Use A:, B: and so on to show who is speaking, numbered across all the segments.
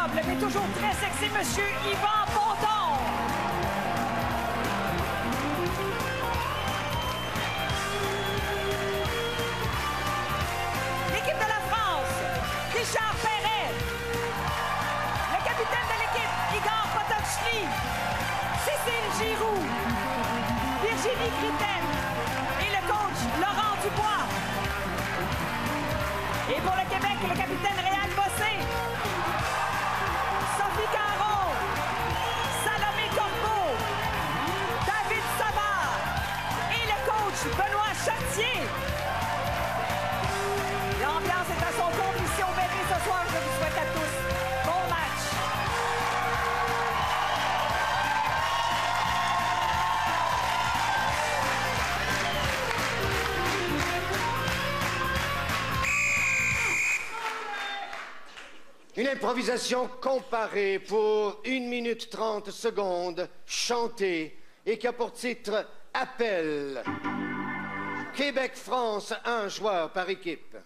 A: noble, mais toujours très sexy, Monsieur Yvan Ponton. L'équipe de la France, Richard Perret. Le capitaine de l'équipe, Igor Potochny. Cécile Giroux. Virginie Critel. Et le coach, Laurent Dubois. Et pour le Québec, le capitaine Réal Bossé. Sophie Caron. Salomé Corbeau. David Savard. Et le coach, Benoît Chartier. L'ambiance est à son comble ici au Berry ce soir. Je vous souhaite à tous bon match.
B: Une improvisation comparée pour 1 minute 30 secondes, chantée, et qui a pour titre « Appel ». Québec-France, 1 joueur par équipe.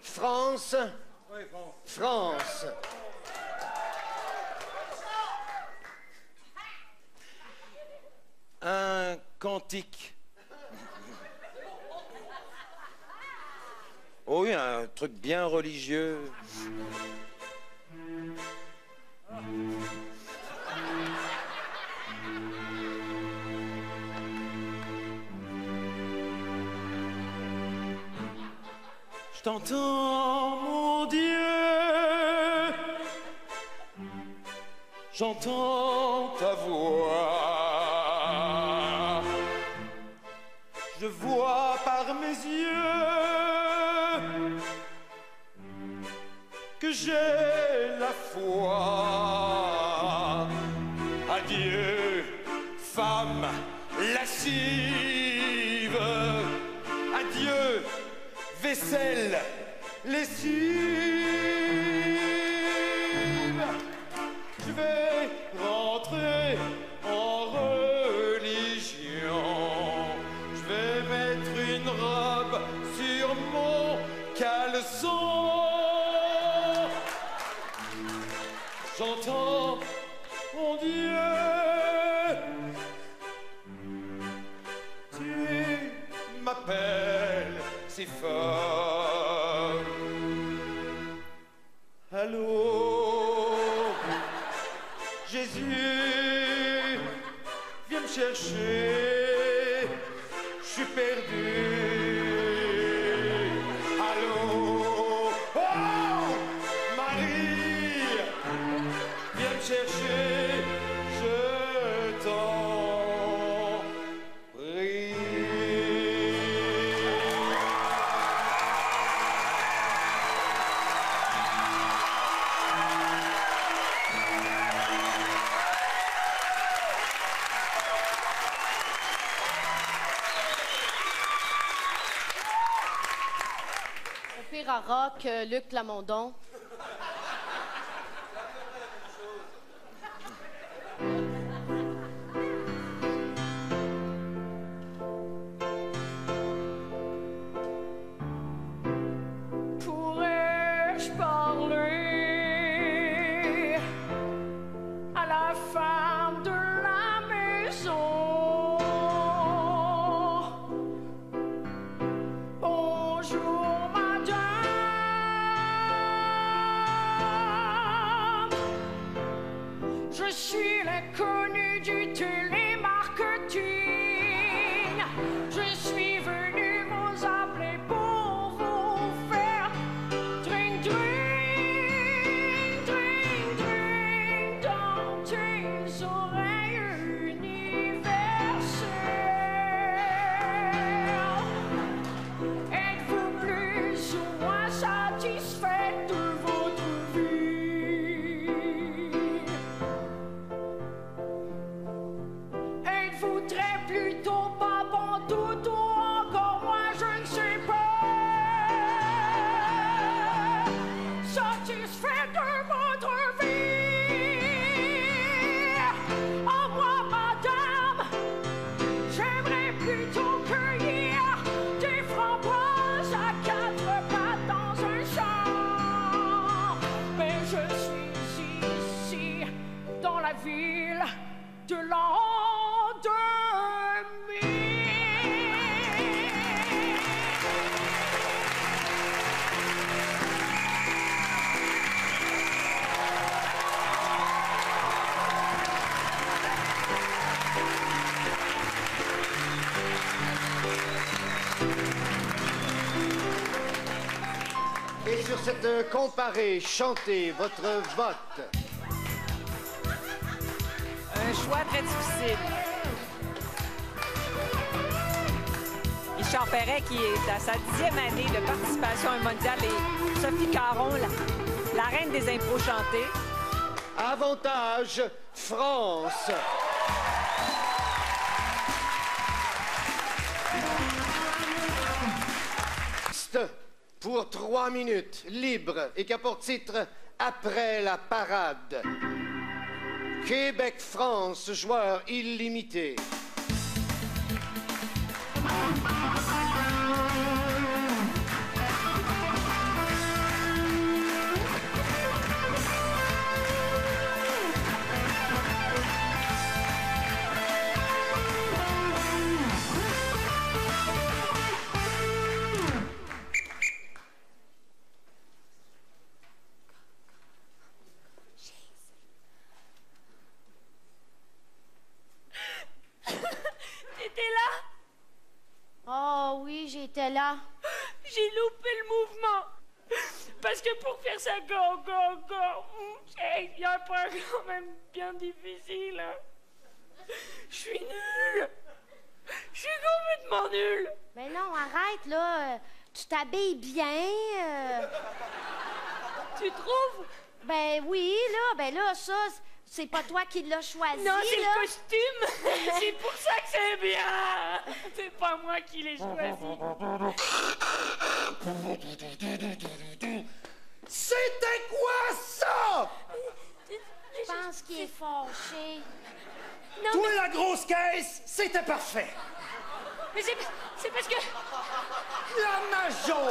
B: France. Oui, France.
C: Un cantique. Oh oui, un truc bien religieux. Je t'entends, mon Dieu, j'entends ta voix, je vois par mes yeux que j'ai la foi. Adieu, femme lascive, adieu, vaisselle, lessive. Je vais rentrer en religion. Je vais mettre une robe sur mon caleçon. J'entends, mon Dieu, tu m'appelles si fort. Allô, Jésus, viens me chercher, je suis perdu. Allô, oh, Marie, viens me chercher, je t'en prie.
D: Opéra rock, Luc Plamondon.
A: Pourrais-je parler à la femme de la maison? Bonjour, madame.
B: sur cette comparée, chantez votre vote.
A: Un choix très difficile. Richard Perret, qui est à sa 10e année de participation à un mondial, et Sophie Caron, la reine des impros chantées.
B: Avantage, France. Pour 3 minutes, libre, et qui a pour titre « Après la parade ». Québec-France, joueur illimité.
D: Oh oui, j'étais là.
E: J'ai loupé le mouvement. Parce que pour faire ça, go, go, go, il y a un pas quand même bien difficile. Je suis nulle. Je suis complètement nulle.
D: Mais non, arrête, là. Tu t'habilles bien.
E: Tu trouves?
D: Ben oui, là. Ben là, ça, c'est pas toi qui l'as choisi,
E: Non, c'est
D: là.
E: le costume. C'est pour ça que c'est bien. C'est pas moi qui l'ai choisi.
B: C'était quoi ça?
D: Je pense qu'il est fâché.
E: Non,
B: Toi, la grosse caisse, c'était parfait.
E: mais c'est parce que...
B: La majo!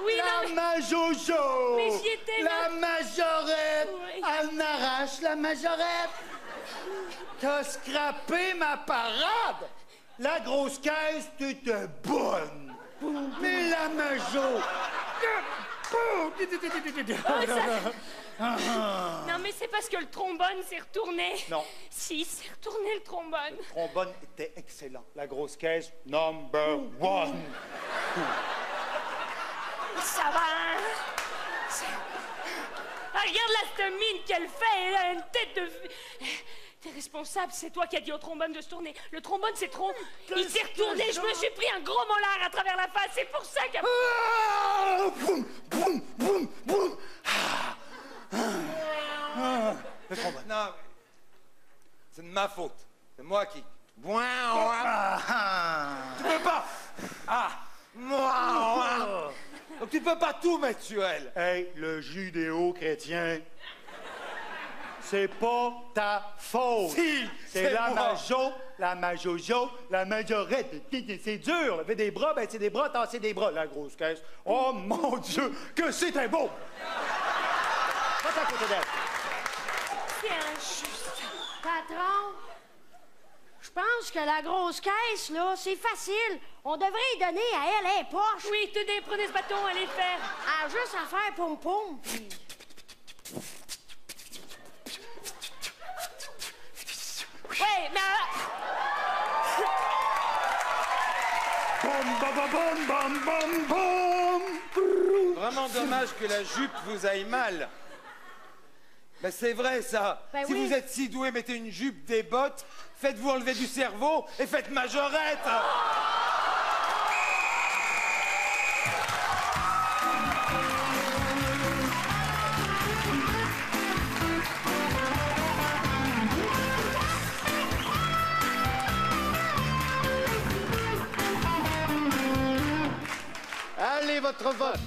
E: Oui, non,
B: la
E: mais-
B: majojo!
E: Mais j'y étais,
B: La
E: mais-
B: majorette!
E: Oui.
B: Elle m'arrache la majorette! T'as scrappé ma parade! La grosse caisse, t'étais bonne! Mais la majo!
E: Non, mais c'est parce que le trombone s'est retourné.
B: Non.
E: Si, s'est retourné le trombone.
B: Le trombone était excellent. La grosse caisse, number one!
E: Ça va, hein? Ah, regarde là, cette mine qu'elle fait, elle a une tête de... T'es responsable, c'est toi qui as dit au trombone de se tourner. Le trombone, c'est trop... Il s'est retourné, je me suis pris un gros molar à travers la face, c'est pour ça que...
B: Ah! Boum, boum, boum, boum! Le trombone.
C: Non, c'est de ma faute. C'est moi qui...
B: Tu peux pas!
C: Donc tu peux pas tout mettre sur elle.
B: Hey, le judéo-chrétien, c'est pas ta faute.
C: Si,
B: c'est la
C: moi.
B: la majojo, la majorette. C'est dur, lever des bras, ben c'est des bras, tasser des bras, la grosse caisse. Oh mon Dieu, que c'était beau! Va à côté d'elle.
E: C'est injuste.
D: Patron, je pense que la grosse caisse, là, c'est facile. On devrait y donner à elle un poche.
E: Oui, tenez, prenez ce bâton, allez le faire.
D: Ah, juste à faire poum-poum.
E: Ouais, mais...
B: Bom, bom, bom, bom, bom, bom.
C: Vraiment dommage que la jupe vous aille mal. Ben c'est vrai ça.
D: Ben
C: Si
D: oui.
C: vous êtes si doué, mettez une jupe, des bottes, faites-vous enlever du cerveau et faites majorette.
B: Allez, votre vote.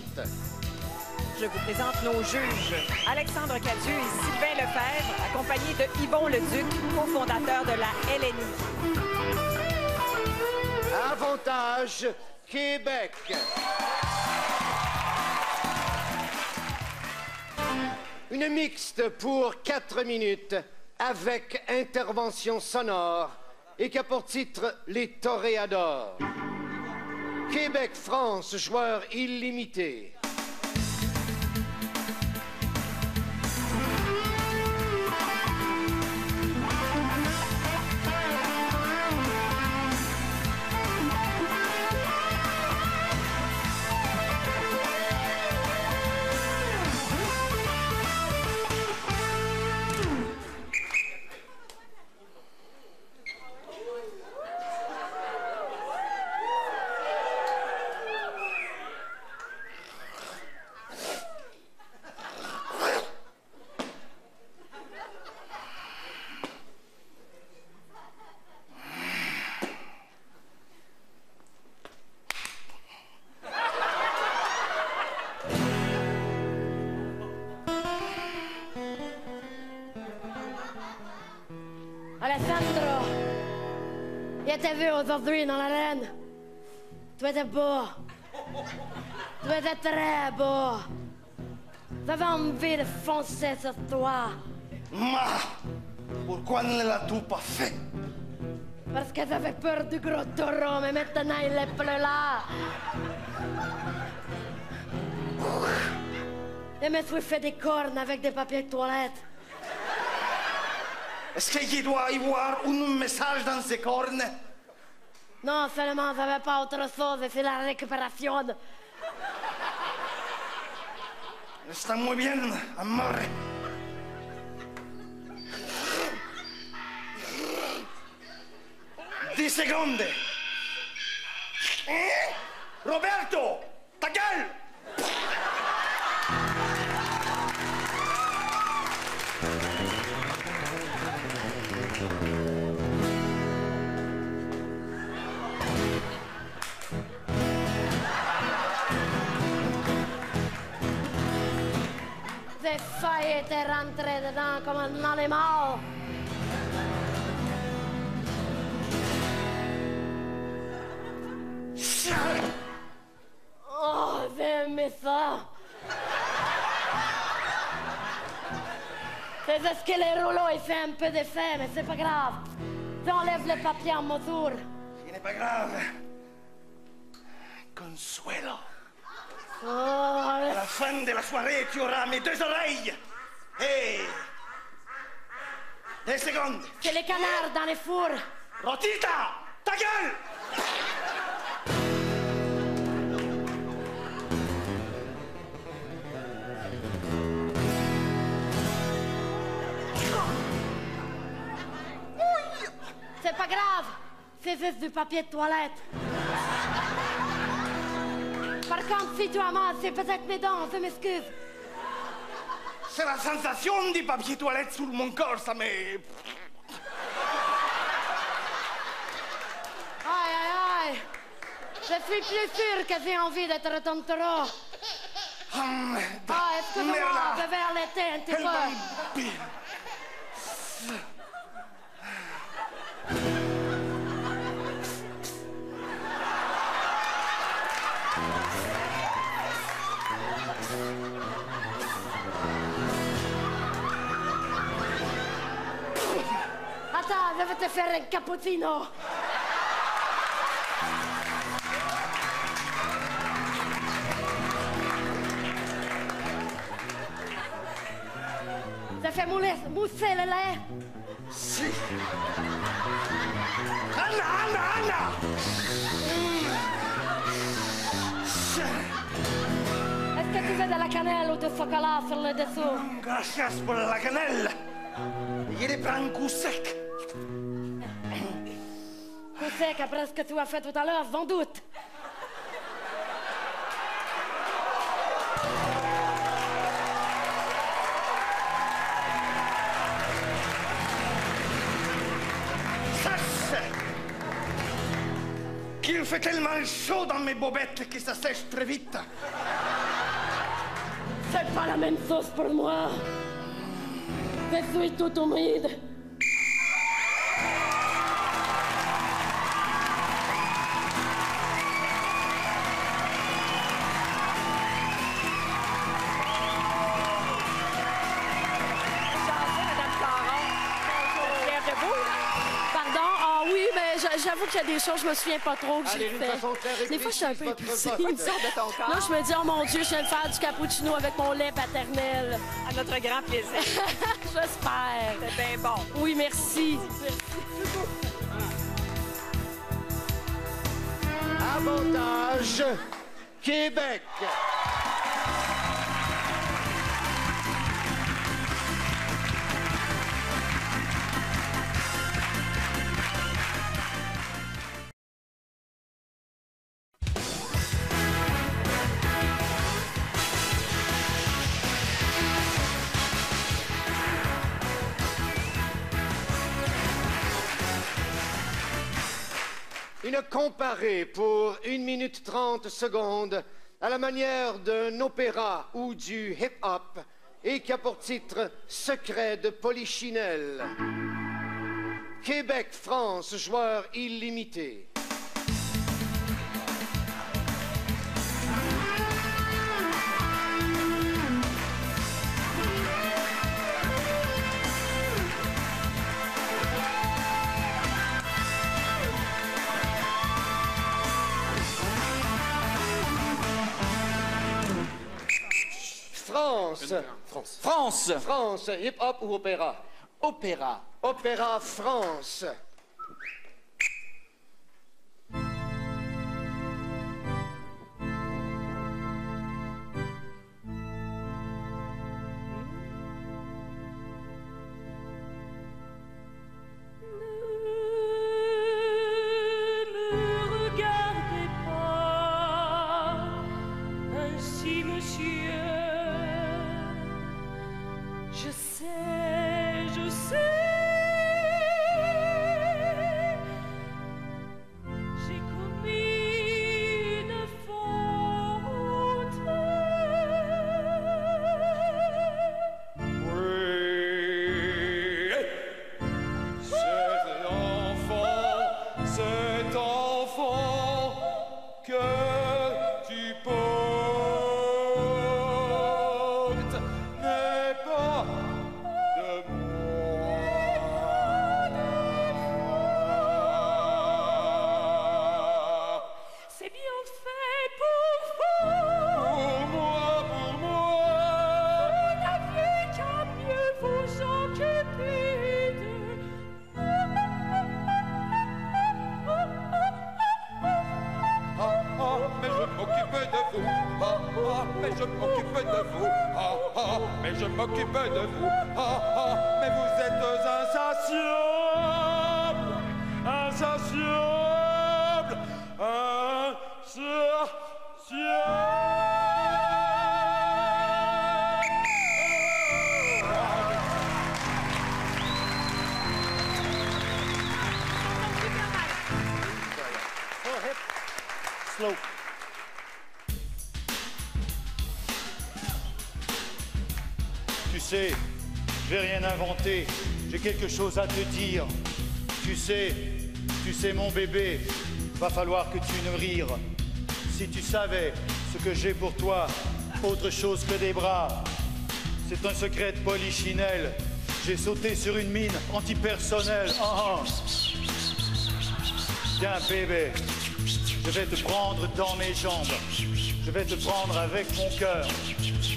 A: Je vous présente nos juges. Alexandre Cadieux et Sylvain Lefebvre, accompagnés de Yvon Leduc, cofondateur de la LNI.
B: Avantage, Québec. Une mixte pour 4 minutes avec intervention sonore et qui a pour titre Les Toréadors. Québec-France, joueur illimité.
D: Il t'a vu aujourd'hui dans l'arène. Tu étais beau. Tu étais très beau. J'avais envie de foncer sur toi.
F: Ma, pourquoi ne l'as-tu pas fait?
D: Parce que j'avais peur du gros taureau, mais maintenant il est plus là. Je me suis fait des cornes avec des papiers de toilette.
F: Est-ce qu'il doit y avoir un message dans ces cornes?
D: Non, seulement j'avais pas autre chose, et c'est la récupération.
F: Está muy bien, amor. Dix secondes. Roberto, ta gueule!
D: J'ai failli te rentrer dedans comme un animal. Oh, j'ai aimé ça. C'est juste que les rouleaux, il fait un peu d'effet, mais c'est pas grave. J'enlève le papier en mesure.
F: Ce n'est pas grave. Consuelo.
D: Oh,
F: À la fin de la soirée, tu auras mes deux oreilles. Hey! 10 secondes.
D: c'est les canards dans les fours.
F: Rotita, ta gueule!
D: C'est pas grave. C'est juste du papier de toilette. Par contre, si tu as mal, c'est peut-être mes dents, je m'excuse.
F: C'est la sensation du papier toilette sur mon corps, ça me...
D: Aïe, aïe, aïe. Je suis plus sûre que j'ai envie d'être ton taureau. Ah, excuse-moi, je vais allaiter un petit
F: El
D: peu.
F: vampiro.
D: Attends, je vais te faire un cappuccino. Ça fait mousser le lait.
F: Si. Anna!
D: Est-ce que tu veux de la cannelle ou du chocolat sur le dessous?
F: Gracias por la cannelle. Il est un coup sec.
D: Tu sais qu'après ce que tu as fait tout à l'heure, j'en doute.
F: Sache qu'il fait tellement chaud dans mes bobettes que ça sèche très vite.
D: C'est pas la même chose pour moi. Je suis tout humide.
E: J'avoue qu'il y a des choses, je me souviens pas trop que j'ai fait. Des fois, je suis un peu épuisée. Une sorte de ton corps. Là, je me dis, oh mon Dieu, je viens de faire du cappuccino avec mon lait paternel.
A: À notre grand plaisir.
E: J'espère.
A: C'est bien bon.
E: Oui, merci.
B: Avantage Québec. Une comparée pour 1 minute 30 secondes à la manière d'un opéra ou du hip-hop et qui a pour titre Secret de Polichinelle.
G: Québec, France, joueur illimité. France.
C: France.
G: France, hip-hop ou opéra?
C: Opéra.
G: Opéra France.
E: Je sais, j'ai commis une faute.
H: Oui, cet enfant que tu portes n'est pas de moi.
E: C'est bien fait pour vous.
H: Pour moi,
E: Vous n'aviez qu'à mieux vous occuper de
H: mais je m'occupe de vous. Mais je m'occupe de vous. Mais je m'occupe de vous. Mais vous êtes insatiables. Insatiables.
B: Slow. Tu sais, je vais rien inventer. J'ai quelque chose à te dire. Tu sais mon bébé, va falloir que tu ne rires. Si tu savais ce que j'ai pour toi, autre chose que des bras. C'est un secret de polichinelle. J'ai sauté sur une mine antipersonnelle. Tiens, bébé, je vais te prendre dans mes jambes. Je vais te prendre avec mon cœur.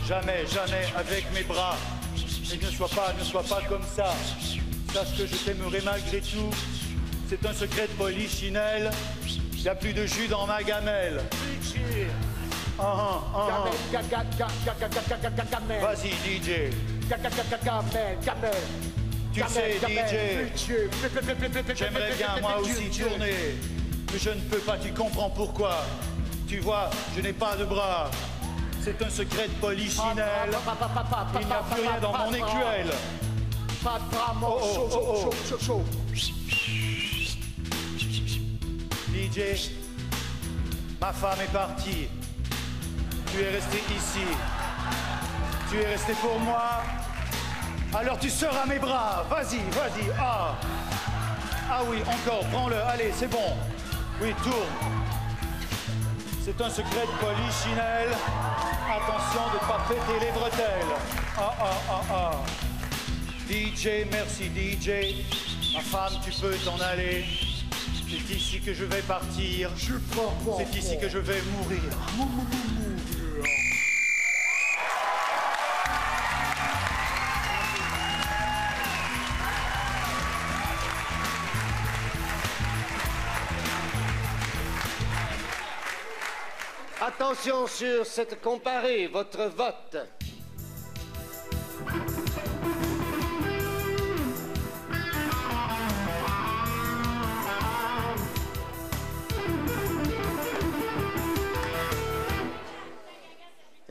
B: Jamais, jamais avec mes bras. Mais ne sois pas comme ça. Sache que je t'aimerai malgré tout. C'est un secret de polichinelle. Il n'y a plus de jus dans ma gamelle. Vas-y, DJ. Tu sais, DJ, j'aimerais bien moi aussi tourner. Mais je ne peux pas, tu comprends pourquoi. Tu vois, je n'ai pas de bras. C'est un secret de polichinelle. Il n'y a plus rien dans mon écuelle.
G: Pas de bras, chaud.
B: DJ, ma femme est partie. Tu es resté ici. Tu es resté pour moi. Alors tu seras mes bras. Vas-y. Ah oui, encore, prends-le. Allez, c'est bon. Oui, tourne. C'est un secret de polichinelle. Attention de ne pas péter les bretelles. DJ, merci DJ. Ma femme, tu peux t'en aller. C'est ici que je vais partir. C'est ici que je vais mourir.
G: Attention sur cette comparée, votre vote.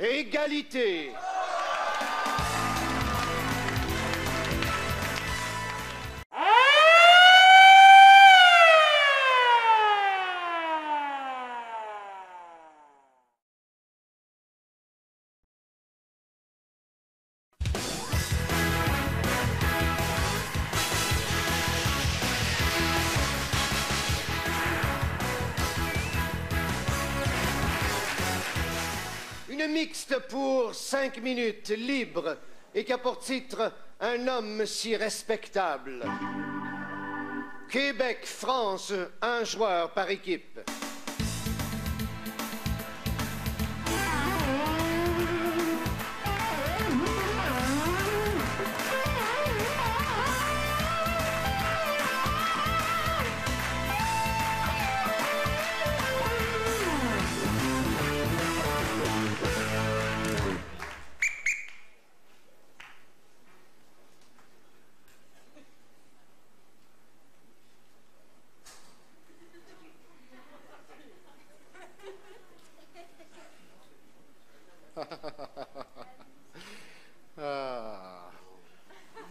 G: Égalité. Une mixte pour 5 minutes, libre, et qui a pour titre Un homme si respectable. Québec, France, un joueur par équipe.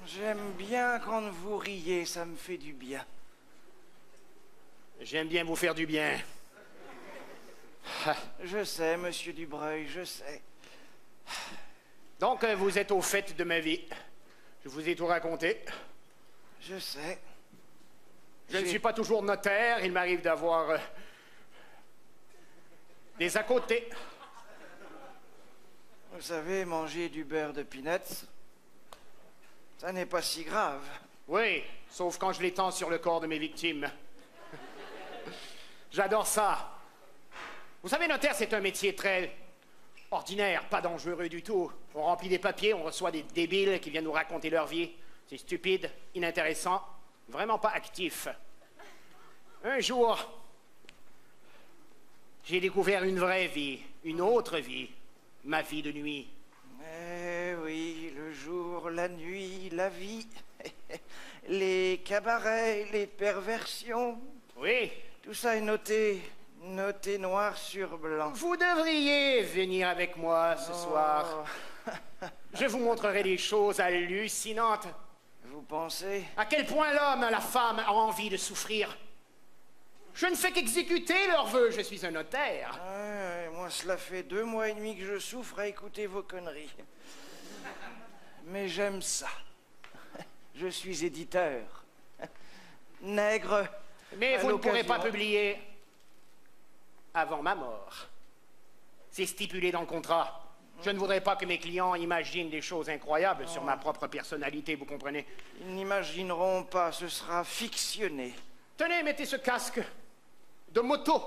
F: J'aime bien quand vous riez, ça me fait du bien.
I: J'aime bien vous faire du bien.
F: Je sais, monsieur Dubreuil, je sais.
I: Donc, vous êtes au fait de ma vie. Je vous ai tout raconté.
F: Je sais.
I: Je ne suis pas toujours notaire. Il m'arrive d'avoir des à côté.
F: Vous savez, manger du beurre de peanuts, ça n'est pas si grave.
I: Oui, sauf quand je l'étends sur le corps de mes victimes. J'adore ça. Vous savez, notaire, c'est un métier très ordinaire, pas dangereux du tout. On remplit des papiers, on reçoit des débiles qui viennent nous raconter leur vie. C'est stupide, inintéressant, vraiment pas actif. Un jour, j'ai découvert une vraie vie, une autre vie, ma vie de nuit.
F: Eh oui, le jour, la nuit, la vie, les cabarets, les perversions.
I: Oui.
F: Tout ça est noté, noté noir sur blanc.
I: Vous devriez venir avec moi ce soir. Je vous montrerai des choses hallucinantes.
F: Vous pensez?
I: À quel point l'homme, la femme a envie de souffrir. Je ne fais qu'exécuter leurs vœux, je suis un notaire.
F: Moi, cela fait 2 mois et demi que je souffre à écouter vos conneries. Mais j'aime ça. Je suis éditeur. Nègre.
I: Mais vous ne pourrez pas publier avant ma mort. C'est stipulé dans le contrat. Je ne voudrais pas que mes clients imaginent des choses incroyables sur ma propre personnalité, vous comprenez?
F: Ils n'imagineront pas, ce sera fictionné.
I: Tenez, mettez ce casque de moto.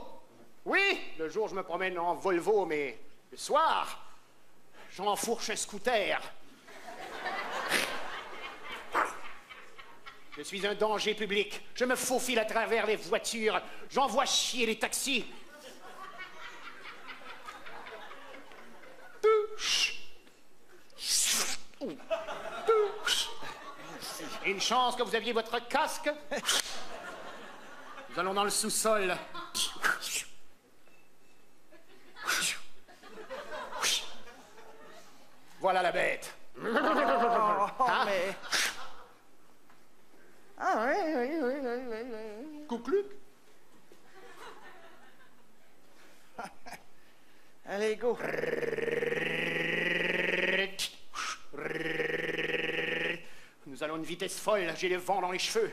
I: Oui, le jour je me promène en Volvo, mais le soir, j'enfourche un scooter. Je suis un danger public. Je me faufile à travers les voitures. J'envoie chier les taxis. Une chance que vous aviez votre casque. Nous allons dans le sous-sol. Voilà la bête.
F: Hein? Mais... Ah oui.
I: Coucou.
F: Allez, go.
I: Nous allons à une vitesse folle. J'ai le vent dans les cheveux.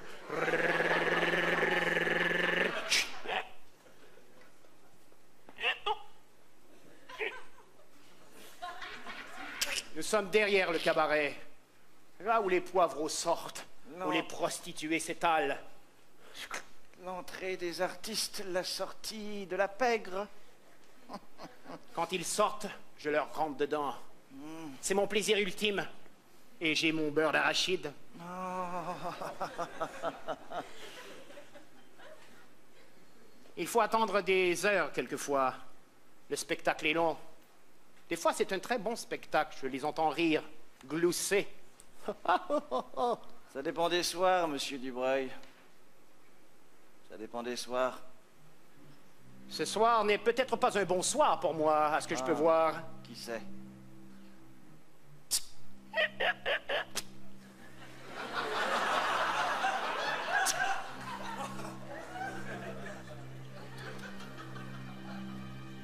I: Nous sommes derrière le cabaret. Là où les poivreaux sortent. Où les prostituées s'étalent.
F: L'entrée des artistes, la sortie de la pègre.
I: Quand ils sortent, je leur rentre dedans. C'est mon plaisir ultime. Et j'ai mon beurre d'arachide. Il faut attendre des heures quelquefois. Le spectacle est long. Des fois, c'est un très bon spectacle. Je les entends rire, glousser.
F: Ça dépend des soirs, monsieur Dubreuil. Ça dépend des soirs.
I: Ce soir n'est peut-être pas un bon soir pour moi, à ce que je peux voir.
F: Qui sait?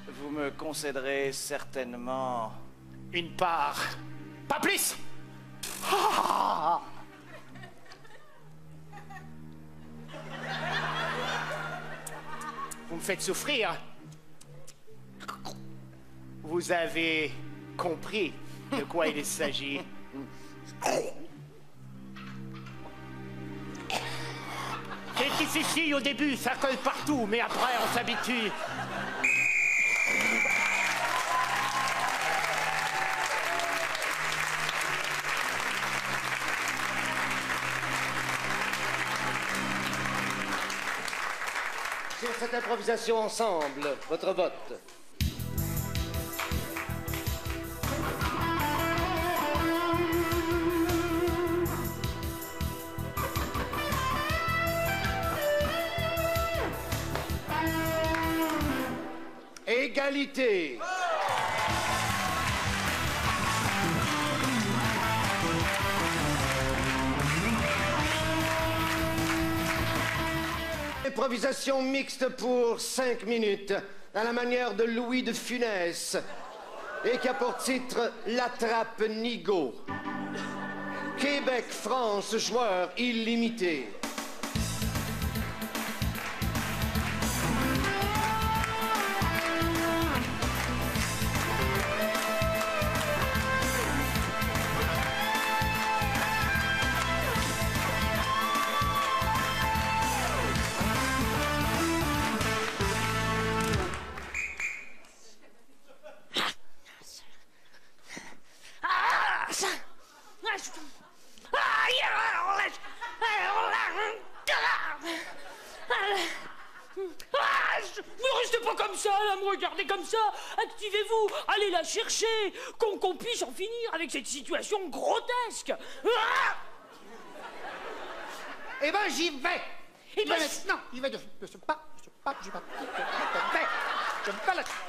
F: Vous me concéderez certainement...
I: Une part. Pas plus! Vous me faites souffrir. vous avez compris de quoi il s'agit. C'est difficile au début, ça colle partout, mais après on s'habitue.
G: Sur cette improvisation ensemble, votre vote. Égalité. Improvisation mixte pour 5 minutes, à la manière de Louis de Funès, et qui a pour titre La Trappe Nigo. Québec-France, joueur illimité.
E: Ne restez pas comme ça, là, me regardez comme ça. Activez-vous, allez la chercher, qu'on puisse en finir avec cette situation grotesque.
I: Eh ben, j'y vais.
E: Eh ben,
I: non, il va de ce pas, je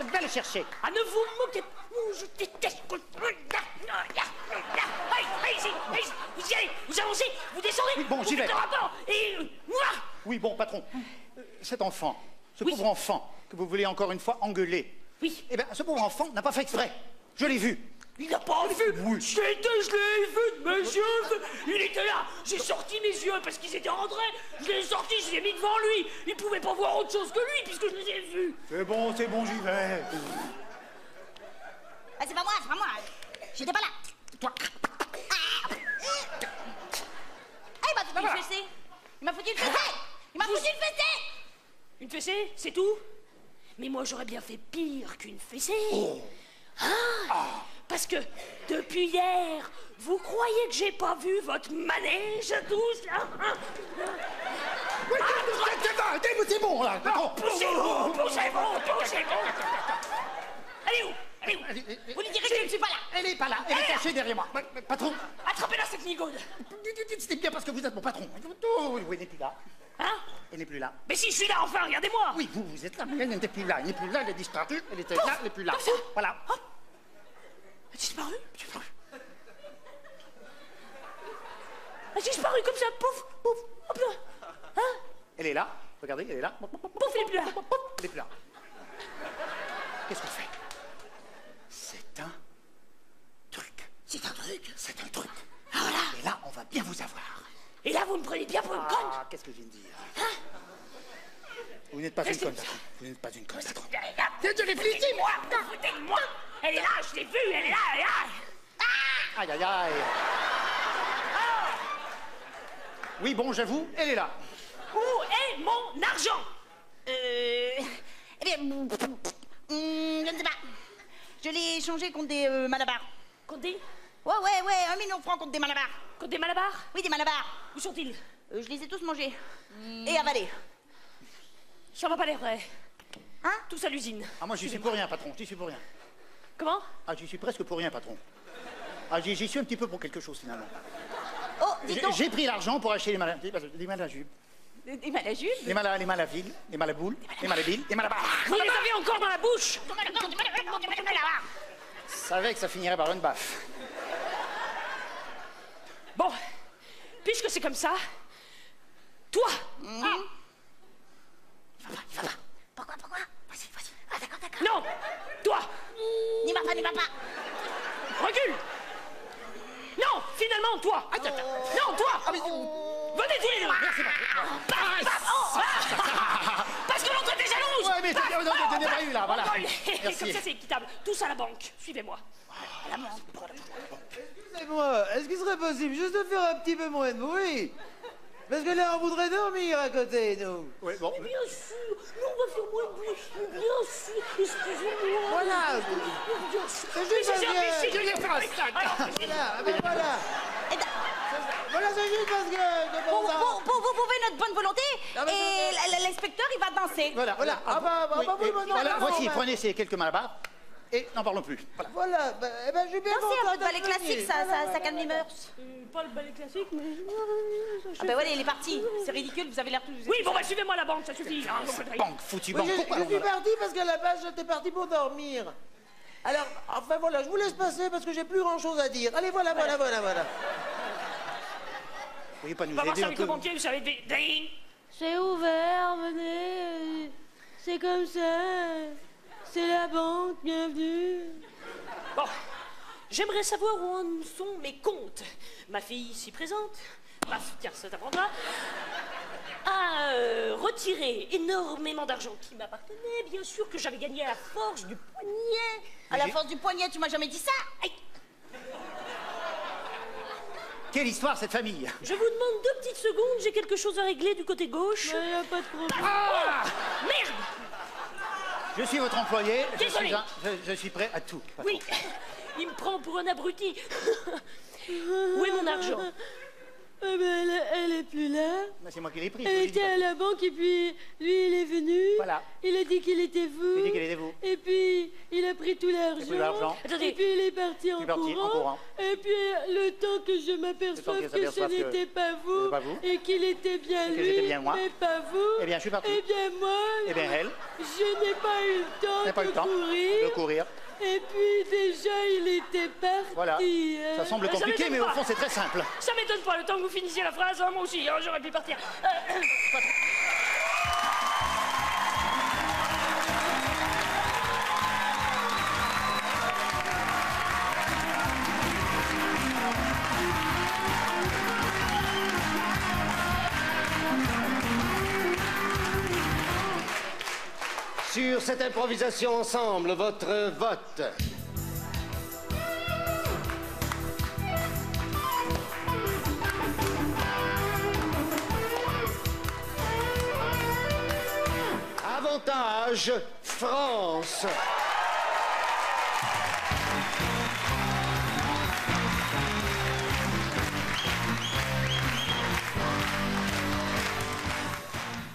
I: vais le chercher.
E: Ah, ne vous moquez pas, je déteste. Vous y allez, vous avancez, vous descendez.
B: Oui, bon, j'y vais.
E: Et moi.
B: Oui, bon, patron, cet enfant, ce
E: Oui.
B: pauvre enfant que vous voulez encore une fois engueuler.
E: Oui.
B: Eh bien, ce pauvre enfant n'a pas fait exprès. Je l'ai vu.
E: Il n'a pas vu.
B: Oui.
E: Je l'ai vu de mes yeux. Il était là. J'ai sorti mes yeux parce qu'ils étaient rentrés. Je les ai sortis, je les ai mis devant lui. Il pouvait pas voir autre chose que lui puisque je les ai vus.
B: C'est bon, j'y vais.
J: Ah, c'est pas moi. J'étais pas là. Toi. Ah, il m'a foutu une fessée. Il m'a foutu une fessée.
E: Une fessée, c'est tout? Mais moi, j'aurais bien fait pire qu'une fessée. Parce que, depuis hier, vous croyez que j'ai pas vu votre manège à tous, là?
B: Oui, c'est bon, là, patron.
E: Poussez-vous. Allez où?
J: Vous lui direz que je ne suis pas là.
B: Elle est pas là, elle est cachée derrière moi. Patron,
E: Attrapez-la, cette nigaude.
B: c'est bien parce que vous êtes mon patron. Oui, elle n'est plus là.
E: Hein?
B: Elle n'est plus là.
E: Mais si, je suis là, enfin, regardez-moi.
B: Oui, vous êtes là, mais elle n'était plus là. Elle n'est plus là, elle est disparue. Elle était là, elle n'est plus là.
E: Comme ça.
B: Voilà.
E: Hop. Elle a disparu. Elle a disparu comme ça, pouf, hop là. Hein?
B: Elle est là, regardez, elle est là.
E: Pouf, elle est plus là.
B: Elle est plus là. Qu'est-ce qu'on fait? C'est un truc.
E: C'est un truc.
B: C'est un truc.
E: Ah, voilà.
B: Et là, on va bien vous avoir.
E: Et là, vous me prenez bien pour une conne.
B: Ah, qu'est-ce que je viens de dire? Vous n'êtes pas une conne, patron. Vous n'êtes pas une conne, patron.
E: Je l'ai fliqué, moi. Foutez-moi. Elle est là, je l'ai vue, elle est là.
B: Aïe, aïe, aïe. Oui, bon, j'avoue, elle est là.
E: Où est mon argent?
J: Eh bien, je ne sais pas. Je l'ai échangé contre des malabars.
E: Contre des?
J: Ouais, 1 million de francs contre des malabars.
E: Contre des malabars?
J: Oui, des malabars.
E: Où sont-ils?
J: Je les ai tous mangés. Et avalés.
E: Ça va pas l'air vrai.
J: Hein?
E: Tous à l'usine.
B: Ah, moi, j'y suis pour rien, patron. J'y suis pour rien.
E: Comment?
B: Ah, j'y suis presque pour rien, patron. Ah, j'y suis un petit peu pour quelque chose, finalement.
J: Oh, dis donc.
B: J'ai pris l'argent pour acheter les malajubes.
J: Des malajubes?
B: Les malavilles, les malaboules, les malabilles, les malabars.
E: Vous les avez encore dans la bouche?
B: Je savais que ça finirait par une baffe.
E: Bon, puisque c'est comme ça, toi.
J: Il va pas. Pourquoi? Vas-y. Ah, d'accord.
E: Non, toi.
J: N'y va pas.
E: Recule. Non, finalement, toi. Non, toi. Venez tous les deux. Parce que l'autre était jalouse.
B: Ouais, mais
I: n'ai pas eu là, voilà.
E: Comme
I: Merci.
E: ça, c'est équitable. Tous à la banque. Suivez-moi. À la banque.
K: Excusez-moi, est-ce qu'il serait possible juste de faire un petit peu moins de bruit? Parce que là, on voudrait dormir à côté, nous.
I: Oui, bon.
E: Mais bien sûr, nous on va faire moins de bruit. Bien sûr, excusez-moi.
K: Voilà.
E: Bien sûr.
K: C'est juste parce que...
I: Je viens faire un stack.
K: Voilà, ben voilà. Voilà, c'est juste parce que...
J: Pour prouver notre bonne volonté,
K: Non, mais
J: et l'inspecteur, il va danser.
I: Voilà, voilà.
K: Ah bah oui, maintenant,
I: Voilà,
K: non,
I: voici,
K: bah.
I: prenez ces quelques malabars et n'en parlons plus. Voilà.
K: Voilà, ben je suis bien
J: Danser un
K: content
J: peu de ballet
K: d'être venu.
J: classique, ça calme les mœurs.
E: Pas le ballet classique, mais...
J: Ah ben voilà, il est parti. C'est ridicule, vous avez l'air tous...
E: Oui, bon, bah suivez-moi à la banque, ça suffit. Hein,
I: Banque, foutu
K: Oui,
I: banque. Pourquoi
K: je suis parti parce qu'à la base, j'étais parti pour dormir. Alors, enfin voilà, je vous laisse passer parce que j'ai plus grand-chose à dire. Allez, voilà.
I: Vous voyez pas nous
E: On va voir
I: aider
E: ça
I: un
E: avec
I: peu?
E: le banquier, vous savez... Ding.
D: C'est ouvert, venez. C'est comme ça. C'est la banque, bienvenue.
E: Bon, j'aimerais savoir où en sont mes comptes. Ma fille ici présente, tiens, ça t'apprendra, a retiré énormément d'argent qui m'appartenait, bien sûr, que j'avais gagné à la force du poignet.
J: À la force du poignet, tu m'as jamais dit ça?
E: Aïe.
I: Quelle histoire, cette famille?
E: Je vous demande 2 petites secondes, j'ai quelque chose à régler du côté gauche.
D: Il n'y a pas de problème.
E: Ah merde.
I: Je suis votre employé.
E: Désolé.
I: Je suis prêt à tout. patron.
E: Oui, il me prend pour un abruti. Où est mon argent?
D: Eh ben, elle est plus là.
I: Ben, c'est moi qui l'ai pris.
D: Elle était à la banque et puis lui, il est venu.
I: Voilà.
D: Il a dit qu'il était vous.
I: Il a dit qu'il était vous.
D: Et puis, il a pris tout l'argent.
E: Attendez.
D: Et puis, il est parti en courant. Et puis, le temps que je m'aperçoive que ce n'était pas vous, et qu'il était bien
I: que
D: lui,
I: j'étais bien moi.
D: mais pas vous.
I: Eh bien, je suis parti.
D: Eh bien, moi,
I: Eh bien, elle.
D: je n'ai pas eu le temps
I: N'a pas eu
D: de
I: le temps
D: courir.
I: de courir.
D: Et puis, déjà, il était parti.
I: Voilà. Ça semble
E: Ça
I: compliqué, mais
E: m'étonne
I: au
E: pas.
I: fond, c'est très simple.
E: Ça m'étonne pas, le temps que vous finissiez la phrase, hein, moi aussi, hein, j'aurais pu partir.
G: Sur cette improvisation ensemble, votre vote. Avantage France.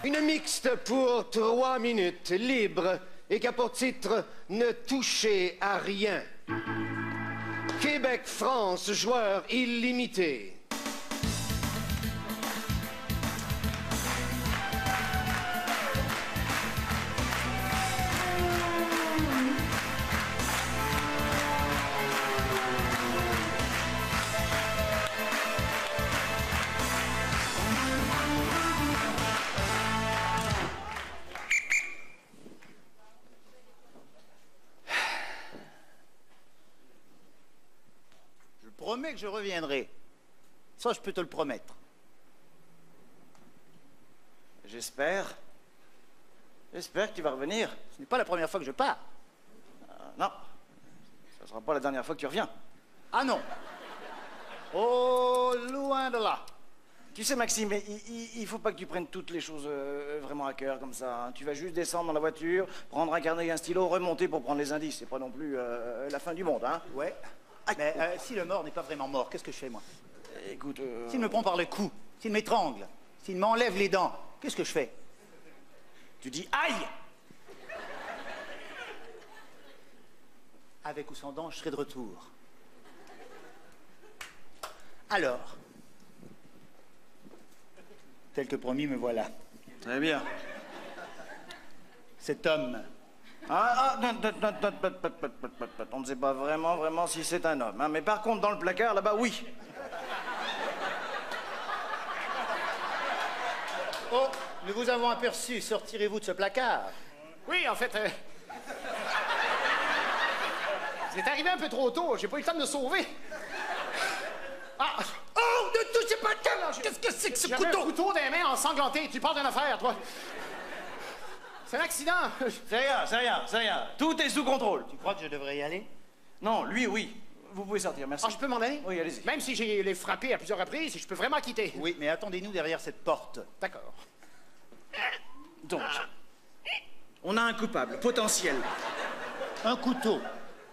G: Une mixte pour 3 minutes, libre, et qui a pour titre « Ne touchez à rien ». Québec-France, joueur illimité.
I: Je promets que je reviendrai. Ça, je peux te le promettre.
F: J'espère. J'espère que tu vas revenir.
I: Ce n'est pas la première fois que je pars.
F: Non. Ça sera pas la dernière fois que tu reviens.
I: Ah non. Oh, loin de là.
F: Tu sais, Maxime, il faut pas que tu prennes toutes les choses vraiment à cœur comme ça. Hein. Tu vas juste descendre dans la voiture, prendre un carnet et un stylo, remonter pour prendre les indices. C'est pas non plus la fin du monde, hein.
I: Ouais. Mais si le mort n'est pas vraiment mort, qu'est-ce que je fais, moi?
F: Écoute...
I: S'il me prend par le cou, s'il m'étrangle, s'il m'enlève les dents, qu'est-ce que je fais?
F: Tu dis aïe!
I: Avec ou sans dents, je serai de retour. Alors, tel que promis, me voilà.
F: Très bien.
I: Cet homme.
F: On ne sait pas vraiment si c'est un homme. Hein. Mais par contre, dans le placard, là-bas, oui.
I: Oh, nous vous avons aperçu. Sortirez-vous de ce placard? Oui, en fait... Vous êtes arrivé un peu trop tôt. J'ai pas eu le temps de me sauver. Ah!
G: Oh, ne touchez pas le cœur! Qu'est-ce que c'est que ce
I: J'avais
G: couteau?
I: un couteau dans les mains ensanglanté. Tu parles d'une affaire, toi. C'est un accident.
F: C'est rien. Tout est sous contrôle. Tu crois que je devrais y aller? Non, lui, oui. Vous pouvez sortir, merci.
I: Ah, je peux m'en aller?
F: Oui, allez-y.
I: Même si j'ai les frappé à plusieurs reprises, je peux vraiment quitter.
B: Oui, mais attendez-nous derrière cette porte.
I: D'accord.
F: Donc, on a un coupable potentiel.
B: Un couteau,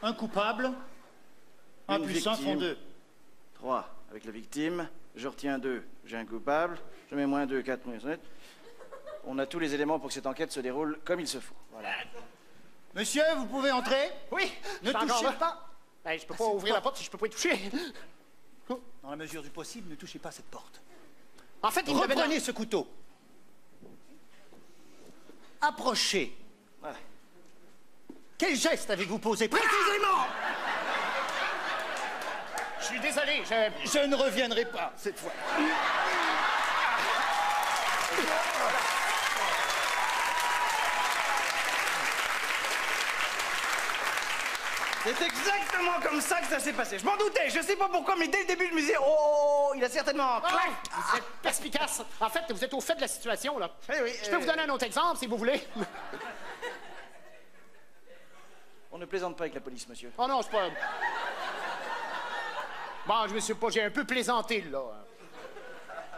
B: un coupable, un
F: Une
B: plus un
F: victime.
B: font 2.
F: 3 avec la victime. Je retiens 2. J'ai un coupable. Je mets moins 2, 4, moins 7. On a tous les éléments pour que cette enquête se déroule comme il se faut. Voilà.
B: Monsieur, vous pouvez entrer?
I: Oui.
B: Ne
I: je suis encore
B: touchez
I: là.
B: pas.
I: Ben, je peux pas ouvrir la porte si je peux pas y toucher.
B: Dans la mesure du possible, ne touchez pas cette porte.
I: En fait, il me
B: Reprenez ce couteau. Approchez.
F: Ouais.
B: Quel geste avez-vous posé précisément?
I: Je suis désolé,
B: Je ne reviendrai pas cette fois.
F: C'est exactement comme ça que ça s'est passé. Je m'en doutais, je sais pas pourquoi, mais dès le début, je me disais, oh, il a certainement... Clac!
I: Vous êtes perspicace. En fait, vous êtes au fait de la situation, là.
F: Eh oui,
I: Je peux vous donner un autre exemple, si vous voulez.
F: On ne plaisante pas avec la police, monsieur.
I: Oh non, c'est pas... Bon, je me suis pas... J'ai un peu plaisanté, là.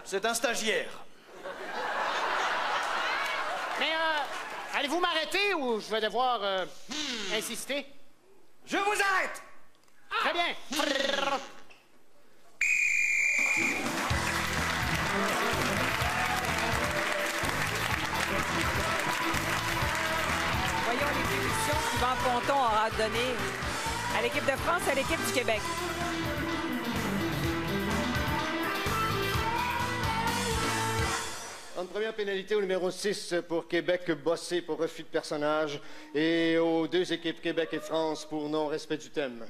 F: C'est un stagiaire.
I: Mais, allez-vous m'arrêter ou je vais devoir insister?
F: Je vous arrête!
I: Très bien.
A: Voyons les punitions qu'Yvan Ponton aura données à l'équipe de France et à l'équipe du Québec.
G: En première pénalité au numéro 6 pour Québec, bossé pour refus de personnage. Et aux deux équipes Québec et France pour non-respect du thème.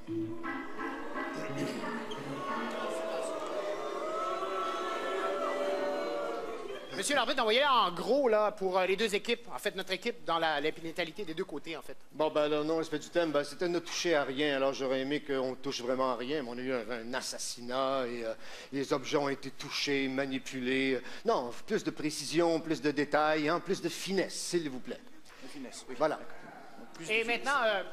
I: Monsieur l'arbitre, envoyez en gros, là, pour les deux équipes. En fait, notre équipe dans la pénalité des deux côtés, en fait.
G: Bon, ben, le non-respect du thème, ben, c'était ne toucher à rien. Alors, j'aurais aimé qu'on touche vraiment à rien, mais on a eu un assassinat et les objets ont été touchés, manipulés. Non, plus de précision, plus de détails, hein, plus de finesse, s'il vous plaît.
F: De finesse, oui.
G: Voilà.
I: Et maintenant,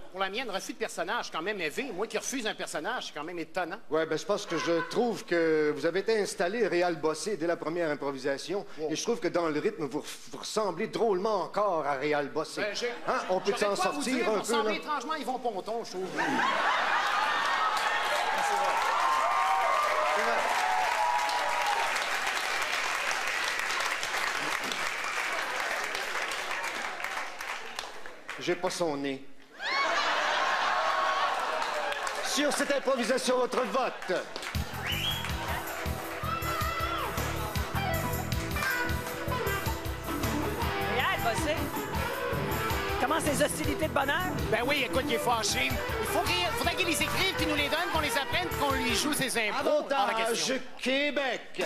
I: pour la mienne, refus de personnage, quand même élevé. Moi qui refuse un personnage, c'est quand même étonnant.
G: Ouais, ben, je pense que je trouve que vous avez été installé Réal Bossé dès la première improvisation.
I: Wow.
G: Et je trouve que dans le rythme, vous ressemblez drôlement encore à Réal Bossé.
I: Ben,
G: hein? On peut s'en
I: sortir
G: sortir
I: vous
G: un peu,
I: ressemblez
G: là?
I: étrangement à Yvon Ponton, je trouve.
G: J'ai pas son nez. Sur cette improvisation, votre vote.
A: Réal, bossé. Commence les hostilités de bonheur.
I: Ben oui, écoute, il est fâché. Faudrait qu'il les écrive, qu'il nous les donne, qu'on les apprenne, qu'on lui joue ses impôts. Hors de question.
G: Avantage Québec.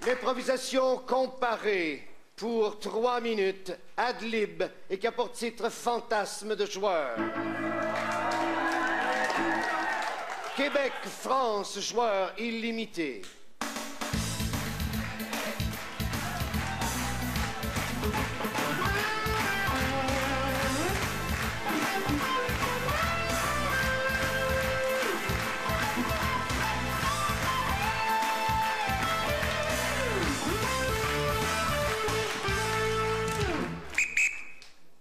G: L'improvisation comparée pour 3 minutes, ad-lib et qui a pour titre Fantasme de joueur. Québec-France, joueur illimité.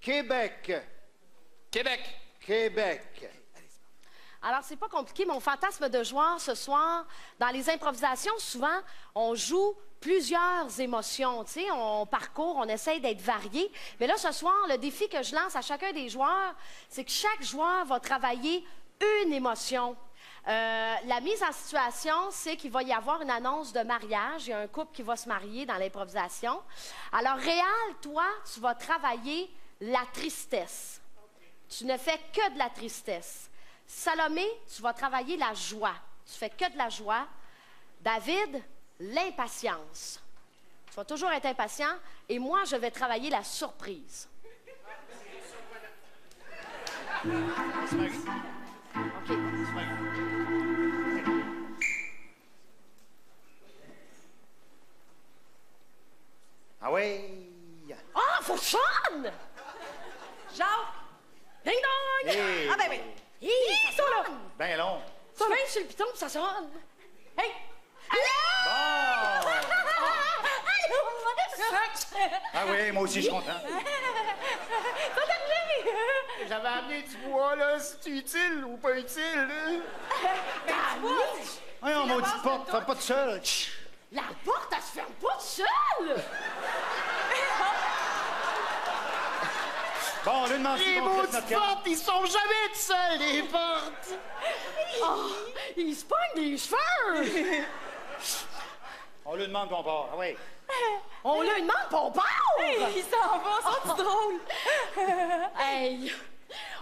G: Québec.
H: Québec.
G: Québec.
D: Alors, c'est pas compliqué. Mon fantasme de joueur ce soir, dans les improvisations, souvent, on joue plusieurs émotions. Tu sais, on parcourt, on essaye d'être varié. Mais là, ce soir, le défi que je lance à chacun des joueurs, c'est que chaque joueur va travailler une émotion. La mise en situation, c'est qu'il va y avoir une annonce de mariage. Il y a un couple qui va se marier dans l'improvisation. Alors, Réal, toi, tu vas travailler la tristesse. Tu ne fais que de la tristesse. Salomé, tu vas travailler la joie. Tu fais que de la joie. David, l'impatience. Tu vas toujours être impatient et moi, je vais travailler la surprise. OK.
B: Ah ouais.
D: Ah, faut que je sonne!
A: Jacques!
D: Ding dong!
B: Hey.
A: Ah ben oui!
D: Hi, ça sonne!
B: Ben long.
D: Tu fais sur le piton puis ça sonne. Hey!
B: Bon.
D: Allô!
B: Ah oui, moi aussi, je suis content.
I: J'avais amené du bois, là. C'est utile ou pas utile, là?
B: Voyons, maudite porte, fais pas de seul.
D: La porte, elle se ferme pas toute seule!
B: Bon, lui demande
I: Les
B: si on
I: maudites
B: traite notre carte.
I: portes, ils sont jamais tout seuls, les portes!
D: Oh, il se pogne les cheveux!
B: On lui demande qu'on part. Ah oui.
D: On lui demande pour part!
A: Il s'en va, c'est drôle!
D: Hey!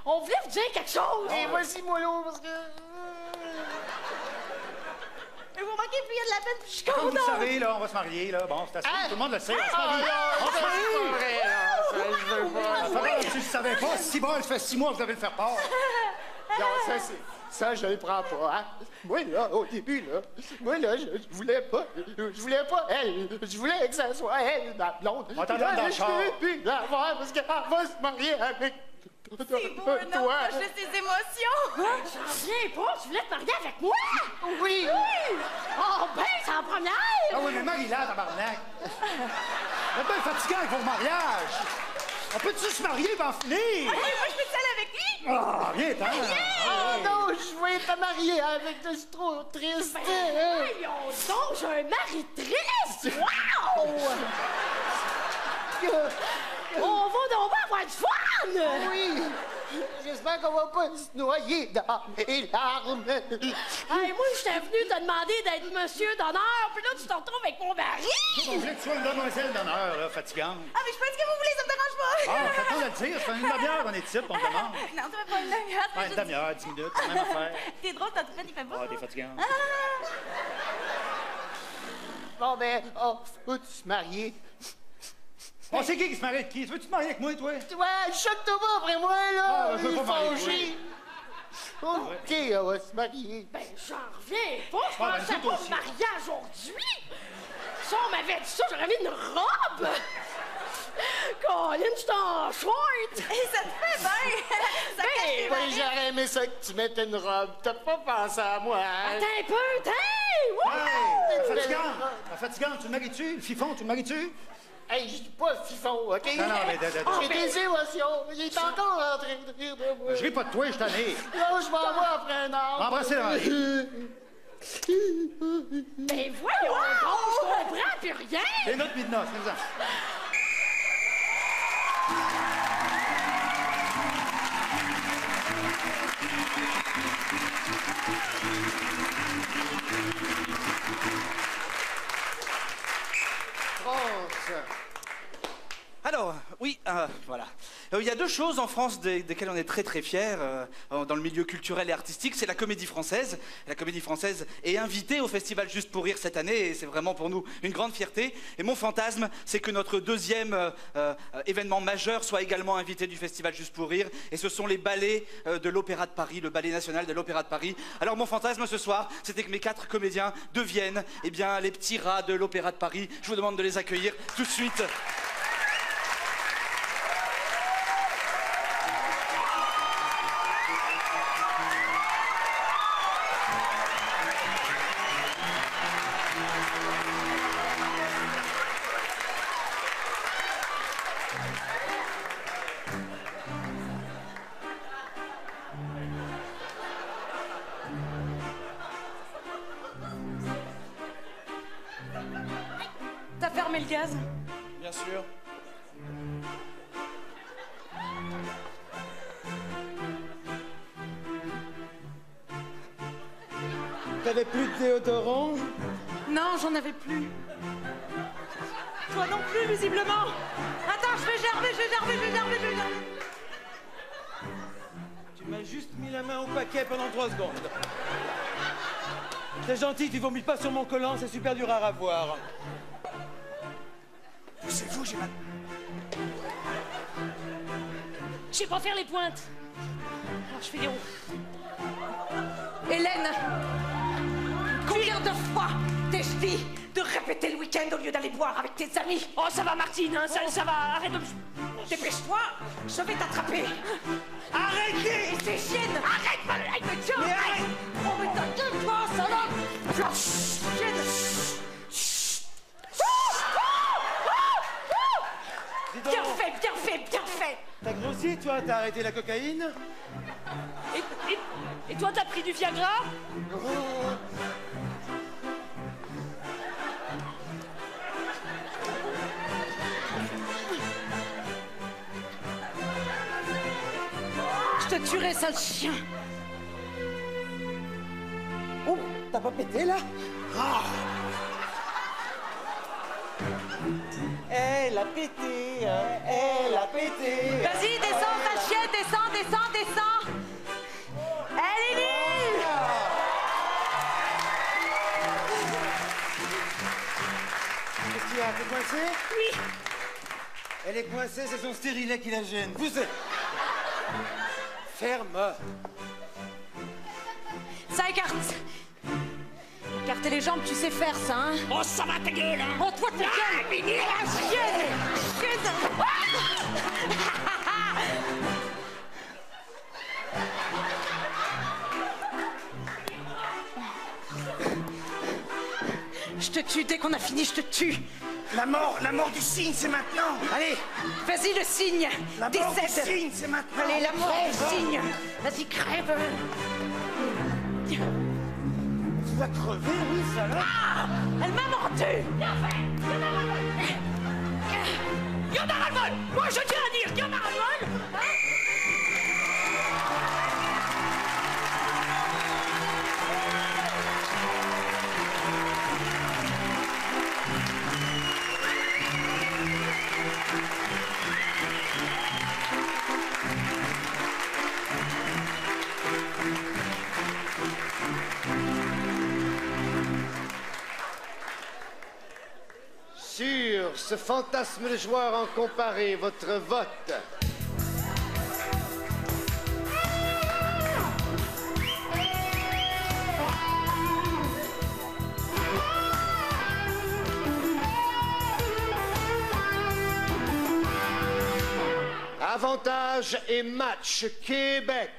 D: On voulait vous dire quelque chose!
I: Et voici mollo, parce que...
A: Mais vous manquez plus, il y a de la peine, puis je suis
B: Comme vous le
A: contente!
B: savez, là, on va se marier, là. Bon, c'est assez. Tout le monde le sait, on se
I: Ah,
B: marie.
I: non,
B: On se
I: c'est
B: marie.
I: pas vrai, là. Ça, je veux pas.
B: Ah, tu le savais pas. Si bon, ça fait 6 mois que vous devez le faire part.
I: Non, ça, c'est... Ça, je le prends pas, hein. Moi, là, au début, là, je voulais pas elle. Je voulais que ça soit elle, ma blonde.
B: On t'entend dans le char.
I: Je veux plus la voir parce qu'elle va se marier avec
A: C'est beau, un homme proche de ses émotions!
D: J'en reviens pas! Tu voulais te marier avec moi?
I: Oui!
D: Oh, ben, c'est en première!
B: Ah oui, mais marie-la, tabarnak. C'est bien fatigant avec vos mariages. On peut-tu se marier et en finir?
A: Hey, moi, je peux être seule avec lui!
B: Ah, viens-t'en.
I: Oh non, je vais te marier avec toi, c'est trop triste.
D: Voyons donc, j'ai un mari triste! Wow! On va donc avoir du fun!
I: Oui! J'espère qu'on va pas se noyer dans mes larmes.
D: Hey, moi, j'étais venu te demander d'être monsieur d'honneur, puis là, tu te retrouves avec mon mari!
B: On voulait que tu sois une demoiselle d'honneur, là, fatigante.
A: Ah, mais je peux dire ce que vous voulez, ça me dérange pas!
B: Ah, fais-toi de le dire. Ça fait une demi-heure qu'on est type, on te demande.
A: Non, ça fait pas une demi-heure,
B: Ah, une demi-heure, 10 minutes, même affaire.
A: T'es drôle, t'as tout fait, il fait beau!
B: Ah, t'es fatigante.
I: Bon, ben, on peut se marier.
B: On sait qui se marie avec qui? Veux-tu te marier avec moi, toi?
I: Ouais, choque-toi pas après moi, là!
B: Ah, je veux pas marier,
I: fâché. OK, on va se marier.
D: Ben, j'en reviens pas! Je
B: Ah, ben,
D: pensais
B: nous
D: pas
B: autres
D: me marier aujourd'hui! Si on m'avait dit ça, j'aurais mis une robe! Colin, je suis en short!
A: Et ça te fait bien! Ça cache tes
I: Oui,
A: varices.
I: j'aurais aimé ça que tu mettes une robe. T'as pas pensé à moi, hein?
D: Attends un peu, t'es!
B: Hey, la fatigante, tu le maries-tu? Le fifon, tu le maries-tu?
I: Hey, je suis pas fifon, OK?
B: Non, non, mais...
I: J'ai des émotions. Il est encore en train de rire de moi.
B: Je ris pas de toi, je t'en ai.
I: Là, je m'en vais après un an.
B: Embrassez la Marie.
D: Ben voyons donc, je comprends plus rien!
B: C'est notre nuit de noces, fais-en.
L: Alors, oui, voilà. Il y a deux choses en France desquelles on est très très fiers dans le milieu culturel et artistique, c'est la Comédie Française. La Comédie Française est invitée au Festival Juste pour Rire cette année et c'est vraiment pour nous une grande fierté. Et mon fantasme, c'est que notre deuxième événement majeur soit également invité du Festival Juste pour Rire et ce sont les ballets de l'Opéra de Paris, le Ballet National de l'Opéra de Paris. Alors mon fantasme ce soir, c'était que mes 4 comédiens deviennent eh bien, les petits rats de l'Opéra de Paris. Je vous demande de les accueillir tout de suite.
A: T'as fermé le gaz?
L: Bien sûr.
K: T'avais plus de déodorant?
A: Non, j'en avais plus. Toi non plus, visiblement. Attends, je vais gerber.
K: Tu m'as juste mis la main au paquet pendant 3 secondes. C'est gentil, tu vomis pas sur mon collant, c'est super dur à ravoir.
F: Poussez-vous, j'ai mal.
E: Je sais pas faire les pointes. Alors je fais des ronds.
A: Hélène, combien de fois t'ai-je dit de répéter le week-end au lieu d'aller boire avec tes amis?
E: Oh, ça va, Martine, hein, ça va. Arrête de me...
A: Dépêche-toi, je vais t'attraper.
F: Arrêtez!
A: Ces chiennes, arrête, elle me tient.
F: Mais arrête!
A: Oh, mais ta gueule, toi, salope. Chienne. Bien fait, bien fait, bien fait.
K: T'as grossi, toi? T'as arrêté la cocaïne?
E: Et toi, t'as pris du Viagra?
A: Je te tuerai, sale chien.
K: Oh, t'as pas pété, là? Ah. Elle a pété, elle a pété.
A: Vas-y, descends, sale chien, descends, descends, descends. Elle est nulle.
K: Qu'est-ce qu'il y a? T'es coincé?
E: Oui.
K: Elle est coincée, c'est son stérilet qui la gêne. Poussez.
F: Ferme.
A: Ça écarte. Écarter les jambes, tu sais faire ça, hein?
E: Oh, ça va, ta gueule, hein.
A: Oh, toi, ta gueule. Chienne. Je te tue, dès qu'on a fini, je te tue.
F: La mort du cygne, c'est maintenant.
A: Allez, vas-y, le cygne.
F: La mort du
A: Décède.
F: cygne, c'est maintenant.
A: Allez, la mort du cygne. Vas-y, crève.
F: Tu vas crever, oui, salope.
A: Ah, elle m'a mordu.
E: Bien fait. Il y en a ras-le-bol. Moi, je tiens à dire qu'il y en a ras-le-bol.
G: Sur ce fantasme de joueur en comparé, votre vote. Avantage et match Québec.